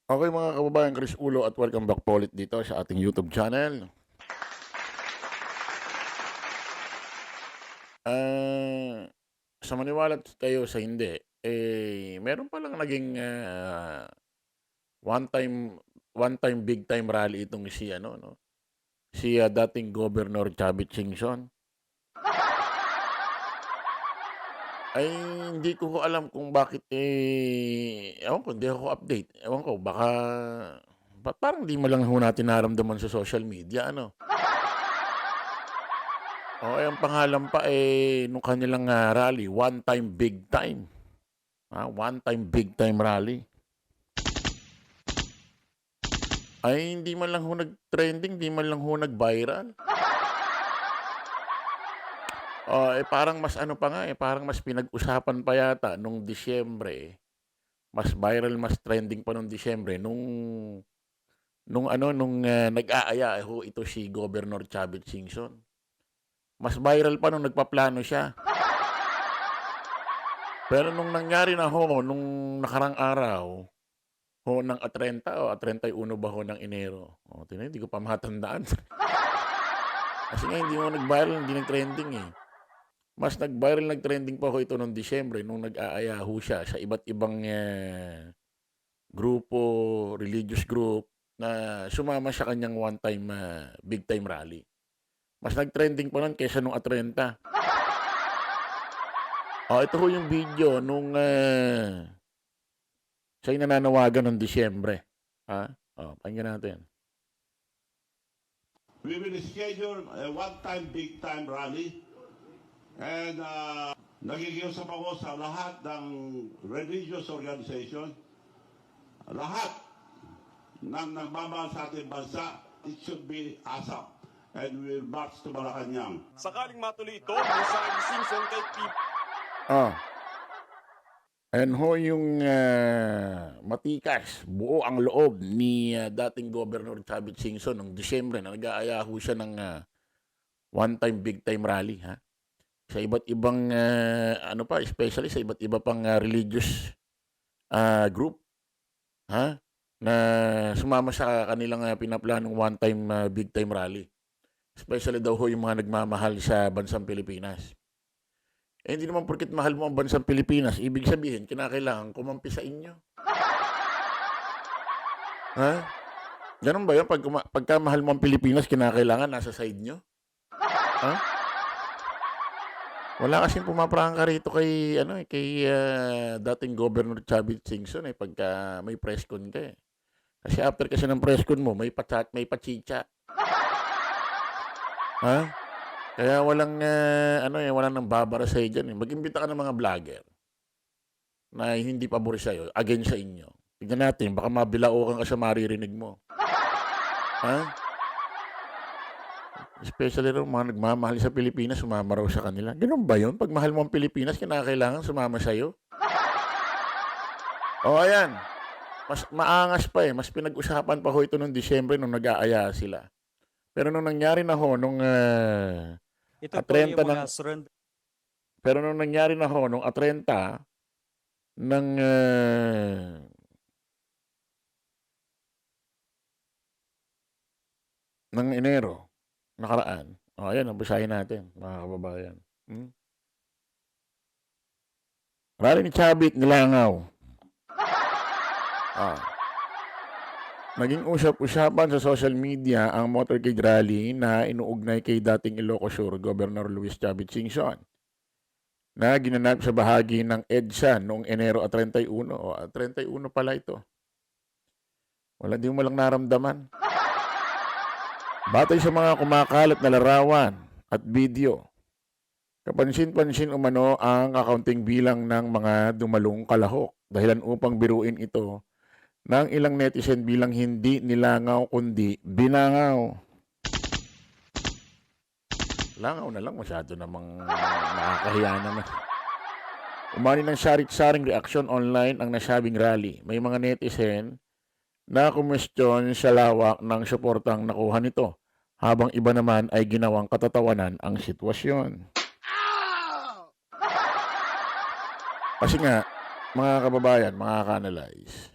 Okay mga kababayan, Chris Ulo at welcome back po ulit dito sa ating YouTube channel. Ah, sa maniwala't kayo sa hindi, meron palang naging one time one time big time rally itong si ano 'no, si dating Governor Chavit Singson. Ay hindi ko alam kung bakit, ewan ko, hindi ako update. Ewan ko, baka ba't parang 'di mo lang ho natin naramdaman sa social media ano? Oo, ang pangalan pa, nung kanilang, rally, One Time Big Time, One Time Big Time Rally. Ay hindi man lang ho nag-trending, hindi man lang ho nag-viral. Parang mas ano pa nga, parang mas pinag-usapan pa yata nung Disyembre, mas viral, mas trending pa nung Disyembre nung nag-aaya ho ito si Governor Chavit Singson. Mas viral pa nung nagpaplano siya. Pero nung nangyari na ho, nung nakarang araw ho ng 30 o 31 ba ho ng Enero. Tingnan hindi ko pa matandaan. Kasi nga hindi mo nag-viral, hindi nag-trending, eh. Mas nag-viral, nag-trending pa ho ito nung Disyembre nung nag-aaya ho siya sa iba't ibang, grupo, religious group na sumama sa kanyang one time, big time rally. Mas nag-trending pa nun kaysa nung 30. Ito ho yung video nung, siya'y nananawagan nung Disyembre, pakinggan natin. We will schedule a one-time, big-time rally. And nagigiusap ako sa lahat ng religious organization, lahat ng nagmamahal sa ating bansa, it should be ASAP. And we will march to Malacanang. Sakaling matuloy ito, mensahe ni Simpson kay Pip. Ayan ho yung matikas, buo ang loob ni dating Governor Chavit Singson noong Disyembre na nag-aaya ho siya ng one-time big-time rally. Sa iba't ibang especially sa iba't iba pang religious group na sumama sa kanilang pinaplanong one-time big-time rally. Especially daw ho yung mga nagmamahal sa bansang Pilipinas. Hindi naman porket mahal mo ang bansang Pilipinas, ibig sabihin kinakailangan kumampi sa inyo. Ganun ba yun? Pagka mahal mo ang Pilipinas, kinakailangan nasa side nyo? Wala kasing pumaprangka rito kay dating Governor Chavit Singson pagka may press con ka. Kasi after kasi ng press con mo, may pachicha. Kaya walang walang nang babara sa diyan. Mag-imbita ka ng mga vlogger na hindi pabor sa iyo, against sa inyo. Tingnan natin, baka mabilaukan ka sa maririnig mo. Especially raw mga nagmamahal sa Pilipinas, sumama raw sa kanila. Ganun ba yun? Pag mahal mo ang Pilipinas, kinakailangan sumama sa'yo? Ayan. Mas maangas pa Mas pinag-usapan pa ho ito noong Disyembre nung nag-aaya sila. Pero nung nangyari na ho, nung Ito po 30 yung ng... mga surrender. Pero nung nangyari na ho, nung 30 ng Enero, nakaraan. Ayan, basahin natin, mga kababayan. Rally ni Chavit, Nilangaw. Naging usap-usapan sa social media ang motorcade rally na inuugnay kay dating Ilocos Sur Governor Luis Chavit Singson na ginanap sa bahagi ng EDSA noong Enero 31. 31 pala ito. Wala din mo lang naramdaman. Batay sa mga kumakalat na larawan at video, kapansin-pansin umano ang accounting bilang ng mga dumalong kalahok dahilan upang biruin ito ng ilang netizen bilang hindi nilangaw kundi binangaw. Langaw na lang, masyado namang nakakahiya naman. Umani ng sarik-saring reaksyon online ang nasabing rally. May mga netizen na kumestyon sa lawak ng suportang nakuha nito, habang iba naman ay ginawang katatawanan ang sitwasyon. Kasi nga, mga kababayan, mga ka-analyze,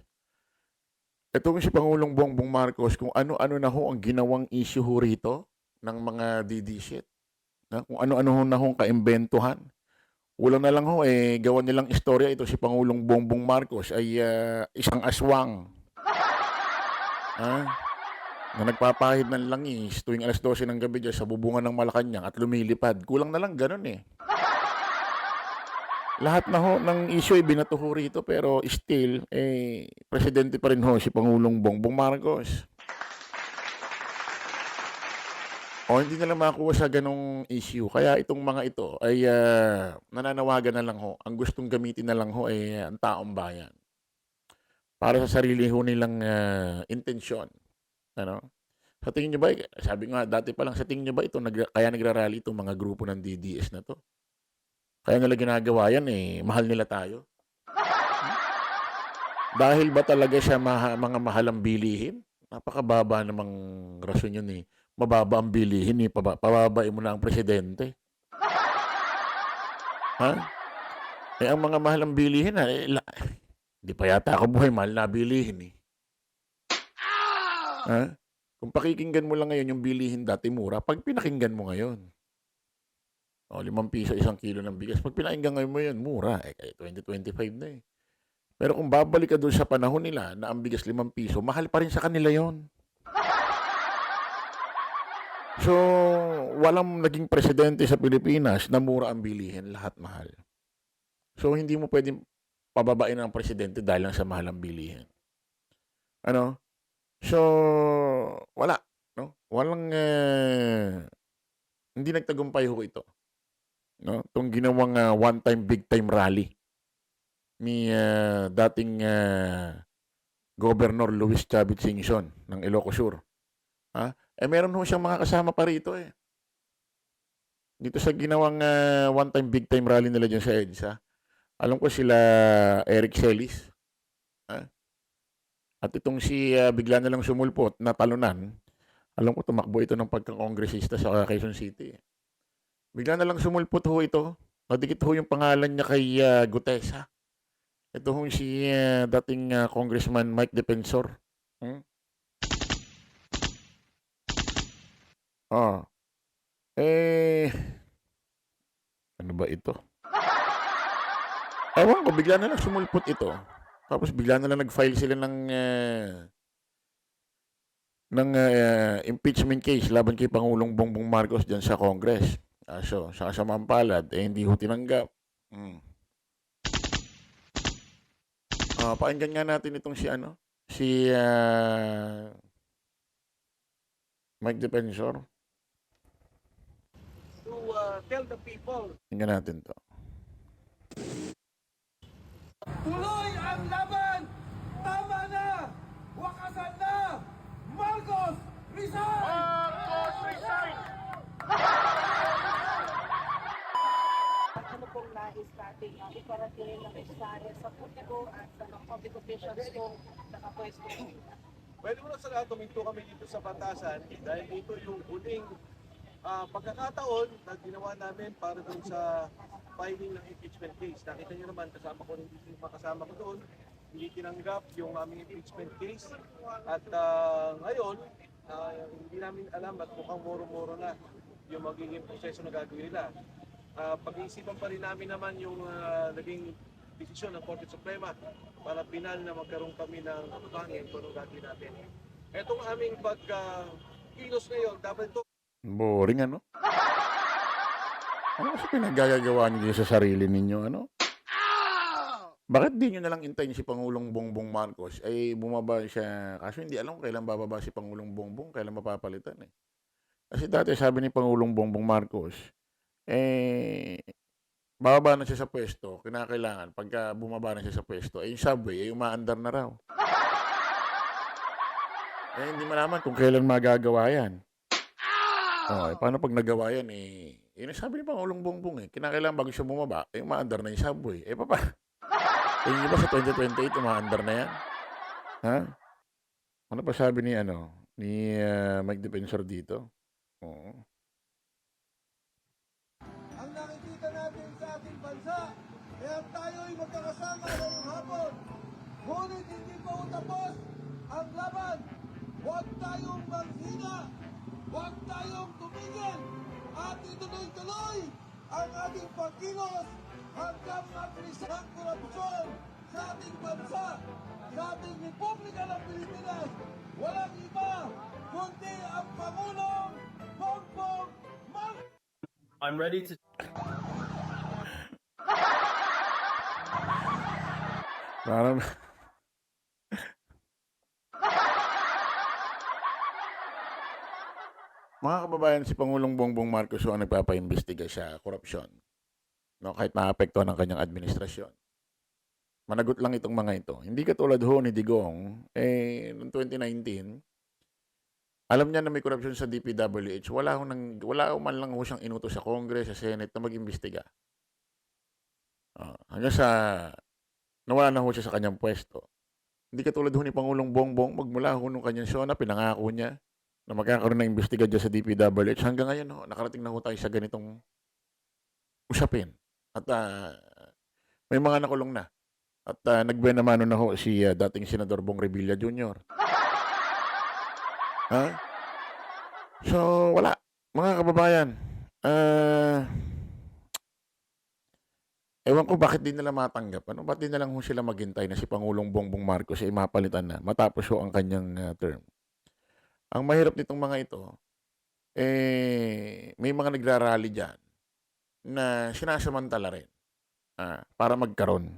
Itong si Pangulong Bongbong Marcos, kung ano-ano na ho ang ginawang issue ho rito ng mga DD shit. Kung ano-ano ho na hong kaimbentuhan. Kulang na lang ho, gawan nilang istorya ito si Pangulong Bongbong Marcos ay isang aswang. Ha? Na nagpapahid ng langis tuwing alas 12 ng gabi dyan sa bubungan ng Malacanang at lumilipad. Kulang na lang ganun eh. Lahat na ho ng issue ay binato ho rito pero still, presidente pa rin ho si Pangulong Bongbong Marcos. O hindi nila makuha sa ganong issue. Kaya itong mga ito ay nananawagan na lang ho. Ang gustong gamitin na lang ho ay ang taong bayan. Para sa sarili ho nilang intensyon. Ano? Sa tingin nyo ba, sabi nga dati pa lang, sa tingin nyo ba ito, kaya nagrarally itong mga grupo ng DDS na to? Kaya nila ginagawa yan mahal nila tayo. Dahil ba talaga siya mga mahalang bilihin? Napakababa namang rason yun eh. Mababa ang bilihin pababain mo na ang presidente. Ha? Ang mga mahalang bilihin hindi pa yata ako buhay, mahal na bilihin eh. Ha? Kung pakikinggan mo lang ngayon yung bilihin dati mura, pag pinakinggan mo ngayon, 5 piso 1 kilo ng bigas, pag pinakinggan ngayon mo yun, mura. 2025 na eh. Pero kung babalik ka doon sa panahon nila na ang bigas 5 piso, mahal pa rin sa kanila yon. So, walang naging presidente sa Pilipinas na mura ang bilihin, lahat mahal. So, hindi mo pwedeng pababain ang presidente dahil lang sa mahal ang bilihin. Ano? So, wala. No? Walang, hindi nagtagumpay ho ito. No? Itong ginawang one-time, big-time rally ni dating Governor Luis Chavit Singson ng Ilocos Sur. Meron ho siyang mga kasama pa rito eh. Dito sa ginawang one-time, big-time rally nila dyan sa EDSA, alam ko sila Eric Celis. At itong si bigla na lang sumulpot na talunan, alam ko tumakbo ito ng pagkakongresista sa Quezon City. Bigla na lang sumulpot ho ito. Nadikit ho yung pangalan niya kay Gutesa. Ito ho si dating Congressman Mike Defensor. Ano ba ito? Ewan ko, bigla na lang sumulpot ito. Tapos bigla na lang nag-file sila ng impeachment case laban kay Pangulong Bongbong Marcos dyan sa Congress. So, sa kasamang palad, hindi ho tinanggap. Pakinggan nga natin itong si Mike Defensor. To tell the people. Tingnan natin to. Tuloy ang laban! Tama na! Wakasan na! Marcos, resign! Marcos, resign! Ano pong nais natin iparating ng mensahe sa publiko at sa mga public officials kung nakapwesto? Pwede mo na sa lahat tuminto kami dito sa batasan dahil dito yung huling pagkakataon na ginawa namin para dun sa filing ng impeachment case. Nakita nyo naman, kasama ko rin dito yung makasama ko doon. Hindi tinanggap yung aming impeachment case. At ngayon, hindi namin alam at mukhang moro-moro na yung magiging proseso na gagawin nila. Pag-iisipan pa rin namin naman yung naging desisyon ng Korte Suprema para pinal na magkaroon kami ng pangin kung anong gagawin natin. Etong aming pagkilos ngayon, dapat ito Boring, ano? Ano kasi pinagagagawa niyo sa sarili ninyo, ano? Bakit di nyo nalang intayin si Pangulong Bongbong Marcos? Bumaba siya. Kasi hindi alam kailan bababa si Pangulong Bongbong, kailan mapapalitan eh. Kasi dati sabi ni Pangulong Bongbong Marcos, bababa na siya sa pwesto, kinakailangan, pagka bumaba na siya sa pwesto, yung subway, umaandar na raw. Hindi malaman kung kailan magagawa yan. Paano pag nagawa yan yun ang sabi ni Pangulong Bongbong kinakailangan bago siya bumaba, umaandar na yung subway. Tingin niyo ba sa 2028 umaandar na yan? Ha? Ano pa sabi ni Mike Defensor dito? Oo. Ang nakikita natin sa ating bansa, kaya tayo'y magkakasama ngayong hapon. Ngunit hindi pa tapos ang tayong maghina. Huwag tayong tumigil. At ituloy-tuloy ang ating pagkilos hanggang makrisa ang korupsyon sa ating bansa, sa ating Republika ng Pilipinas. Walang iba kundi ang Pangulong Bongbong Marcos. I'm ready to. Parang mga kababayan, si Pangulong Bongbong Marcos ang nagpapaimbestiga sa korupsyon. No, kahit maapektuhan ang kanyang administrasyon. Managot lang itong mga ito. Hindi katulad ho ni Digong, noong 2019, alam niya na may korupsyon sa DPWH, wala ho man lang ho siyang inutos sa Congress, sa Senate na mag-imbestiga. Hanggang sa nawala na ho siya sa kanyang pwesto. Hindi katulad ho ni Pangulong Bongbong, magmula ho nung kanyang SONA, pinangako niya na magkakaroon ng imbestiga dyan sa DPWH. Hanggang ngayon ho, nakarating na ho tayo sa ganitong usapin. At may mga nakulong na. At nagbenamano na ho si dating Senador Bong Revilla Jr. So, wala. Mga kababayan, ewan ko bakit din nila matanggap. Ba't din na lang ho sila maghintay na si Pangulong Bongbong Marcos ay mapalitan na matapos ho ang kanyang term. Ang mahirap nitong mga ito, may mga nagrarally dyan na sinasamantala rin para magkaroon.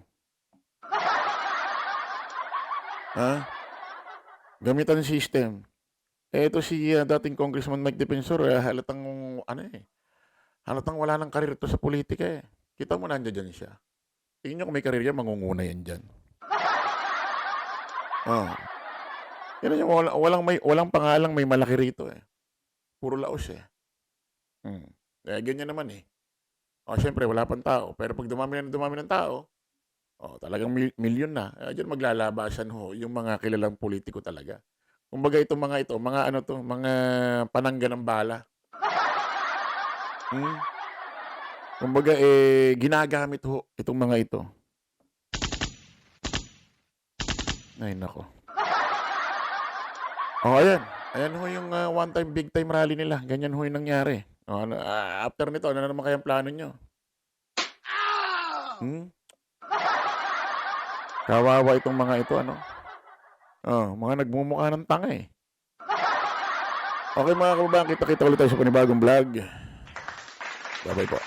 Gamitan ng system. Ito si dating Congressman Mike Defensor, halatang wala ng karir to sa politika eh. Kita mo nandiyan siya. Tingin nyo kung may karir yan, mangunguna yan dyan. Yan yung walang pangalang may malaki rito eh. Puro laos eh. Kaya ganyan naman eh. Siyempre, wala pang tao. Pero pag dumami ng tao, talagang milyon na. Diyan maglalabasan ho yung mga kilalang politiko talaga. Kumbaga itong mga ito, mga panangga ng bala. Kumbaga ginagamit ho itong mga ito. Ay nako. Ayan. Ayan ho yung one time big time rally nila. Ganyan ho yung nangyari. After nito, ano na naman kayang plano nyo? Kawawa itong mga ito, mga nagmumukha ng tanga eh. Okay mga kababayan, kita-kita ulit tayo sa panibagong vlog. Bye-bye po.